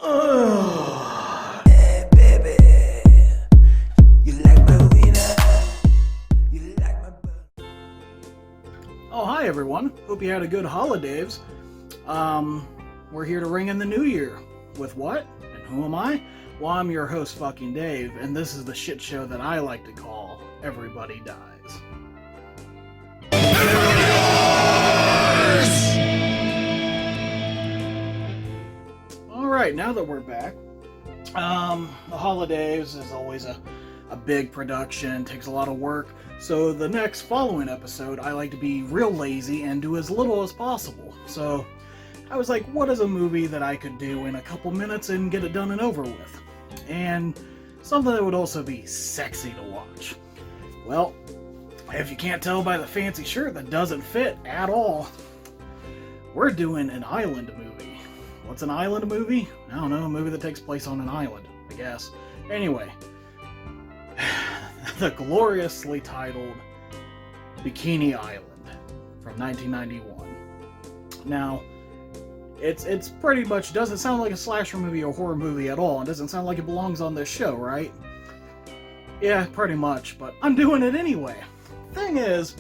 Hey baby, you like my wiener? You like my butt? Oh, hi everyone. Hope you had a good holidays. We're here to ring in the new year. With what? And who am I? Well, I'm your host, fucking Dave, and this is the shit show that I like to call Everybody Dies. Alright, now that we're back, the holidays is always a big production, takes a lot of work, so the next following episode I like to be real lazy and do as little as possible. So I was like, what is a movie that I could do in a couple minutes and get it done and over with? And something that would also be sexy to watch. Well, if you can't tell by the fancy shirt that doesn't fit at all, we're doing an island movie. What's an island movie? I don't know, a movie that takes place on an island, I guess. Anyway, the gloriously titled Bikini Island from 1991. Now, it's pretty much doesn't sound like a slasher movie or horror movie at all. It doesn't sound like it belongs on this show, right? Yeah, pretty much, but I'm doing it anyway. Thing is,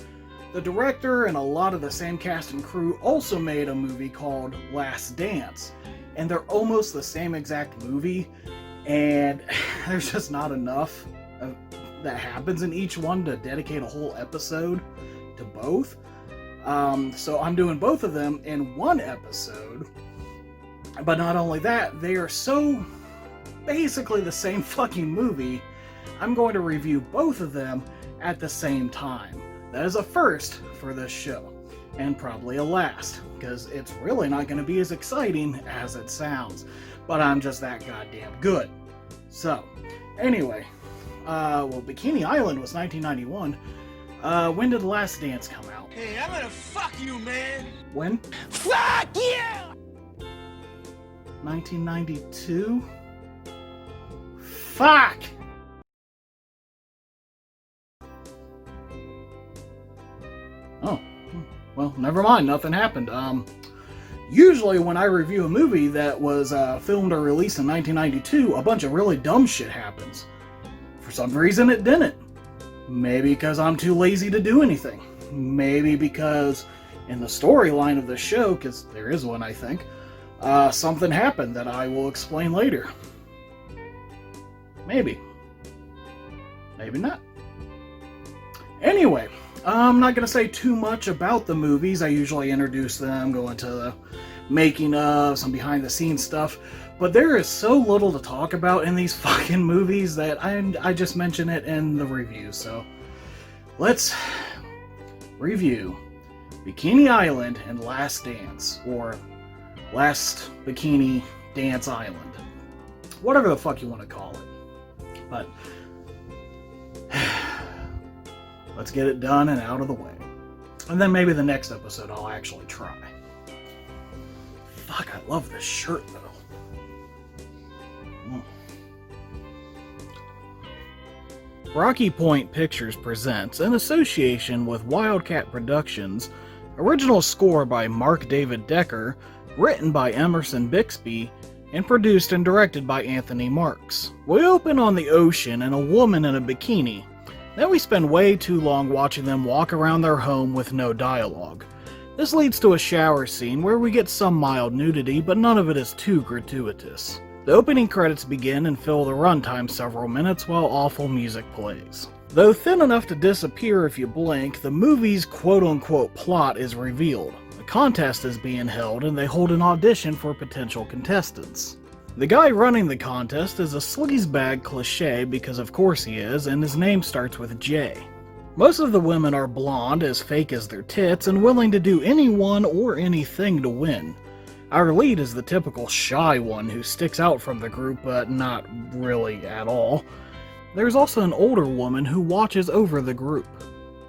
the director and a lot of the same cast and crew also made a movie called Last Dance, and they're almost the same exact movie, and there's just not enough that happens in each one to dedicate a whole episode to both. So I'm doing both of them in one episode, but not only that, they are so basically the same fucking movie, I'm going to review both of them at the same time. That is a first for this show, and probably a last, because it's really not going to be as exciting as it sounds, but I'm just that goddamn good. So, anyway, Bikini Island was 1991. When did The Last Dance come out? Hey, I'm gonna fuck you, man! When? Fuck you! 1992? Fuck! Oh, well, never mind, nothing happened. Usually when I review a movie that was filmed or released in 1992, a bunch of really dumb shit happens. For some reason it didn't. Maybe because I'm too lazy to do anything. Maybe because in the storyline of the show, because there is one I think, something happened that I will explain later. Maybe. Maybe not. Anyway, I'm not going to say too much about the movies. I usually introduce them, go into the making of, some behind the scenes stuff, but there is so little to talk about in these fucking movies that I just mention it in the review. So let's review Bikini Island and Last Dance, or Last Bikini Dance Island. Whatever the fuck you want to call it. But let's get it done and out of the way. And then maybe the next episode I'll actually try. Fuck, I love this shirt though. Rocky Point Pictures presents, in association with Wildcat Productions, original score by Mark David Decker, written by Emerson Bixby, and produced and directed by Anthony Marks. We open on the ocean and a woman in a bikini. Then we spend way too long watching them walk around their home with no dialogue. This leads to a shower scene where we get some mild nudity, but none of it is too gratuitous. The opening credits begin and fill the runtime several minutes while awful music plays. Though thin enough to disappear if you blink, the movie's quote-unquote plot is revealed. A contest is being held and they hold an audition for potential contestants. The guy running the contest is a sleazebag cliché because of course he is, and his name starts with J. Most of the women are blonde, as fake as their tits, and willing to do anyone or anything to win. Our lead is the typical shy one who sticks out from the group, but not really at all. There's also an older woman who watches over the group.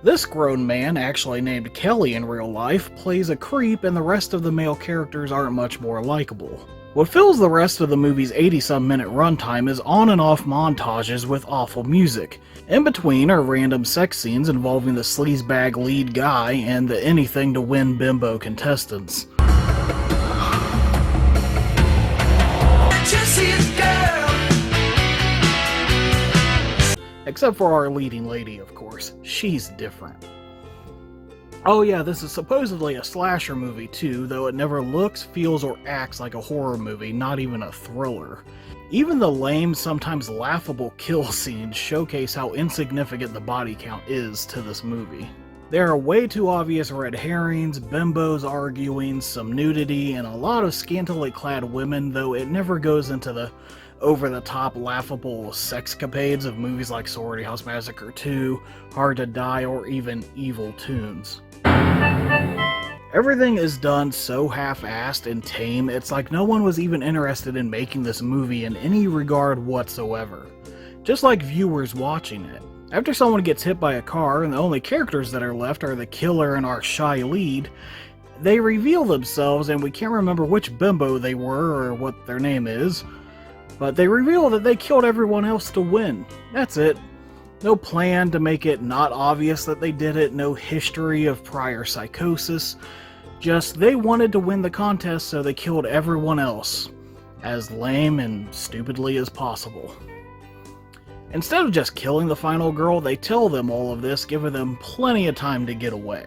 This grown man, actually named Kelly in real life, plays a creep, and the rest of the male characters aren't much more likable. What fills the rest of the movie's 80-some minute runtime is on and off montages with awful music. In between are random sex scenes involving the sleazebag lead guy and the anything-to-win bimbo contestants. Just except for our leading lady, of course. She's different. Oh yeah, this is supposedly a slasher movie too, though it never looks, feels, or acts like a horror movie, not even a thriller. Even the lame, sometimes laughable kill scenes showcase how insignificant the body count is to this movie. There are way too obvious red herrings, bimbos arguing, some nudity, and a lot of scantily clad women, though it never goes into the over-the-top laughable sexcapades of movies like Sorority House Massacre 2, Hard to Die, or even Evil Tunes. Everything is done so half-assed and tame, it's like no one was even interested in making this movie in any regard whatsoever. Just like viewers watching it. After someone gets hit by a car and the only characters that are left are the killer and our shy lead, they reveal themselves and we can't remember which bimbo they were or what their name is, but they reveal that they killed everyone else to win. That's it. No plan to make it not obvious that they did it, no history of prior psychosis. Just they wanted to win the contest, so they killed everyone else, as lame and stupidly as possible. Instead of just killing the final girl, they tell them all of this, giving them plenty of time to get away.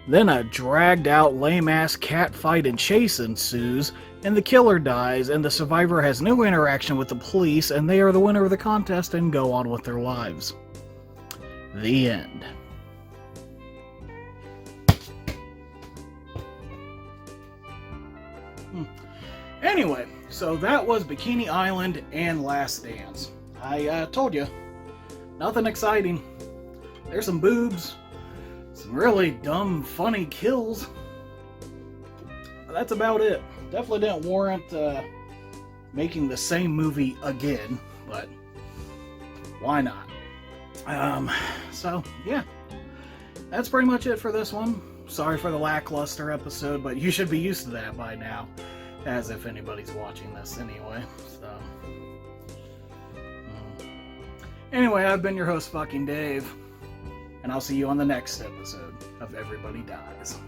Then a dragged-out, lame-ass cat fight and chase ensues, and the killer dies, and the survivor has no interaction with the police, and they are the winner of the contest and go on with their lives. The end. Anyway, so that was Bikini Island and Last Dance. I told you, nothing exciting. There's some boobs, some really dumb, funny kills. But that's about it. Definitely didn't warrant making the same movie again, but why not? So, yeah. That's pretty much it for this one. Sorry for the lackluster episode, but you should be used to that by now. As if anybody's watching this anyway, so... Anyway, I've been your host, fucking Dave, and I'll see you on the next episode of Everybody Dies.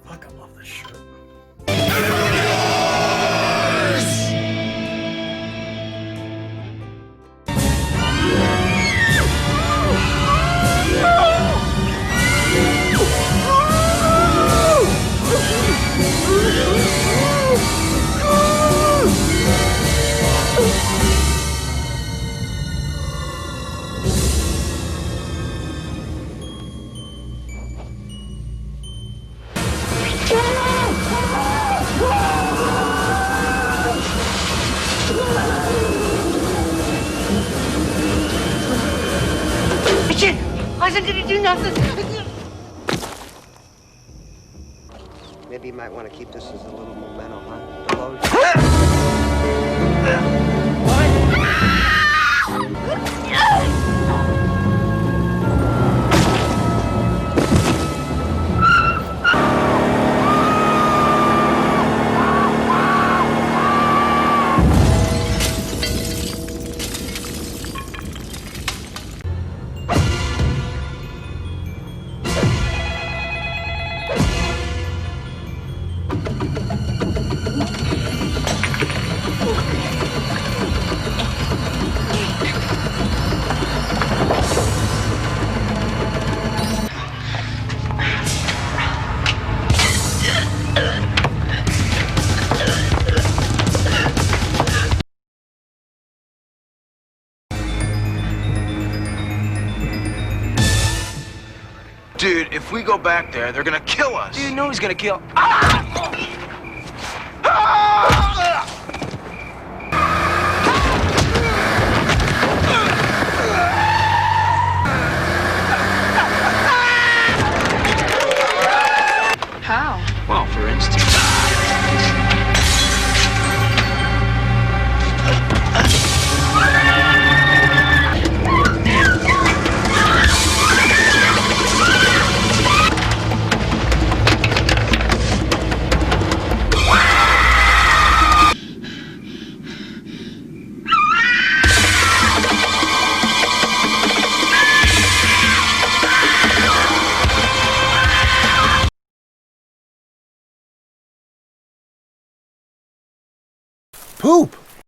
Fuck, I love this shirt. I wasn't gonna do nothing. Maybe you might want to keep this as a little memento, huh? Dude, if we go back there, they're gonna kill us. You know he's gonna kill. How? Well, for instance. Poop!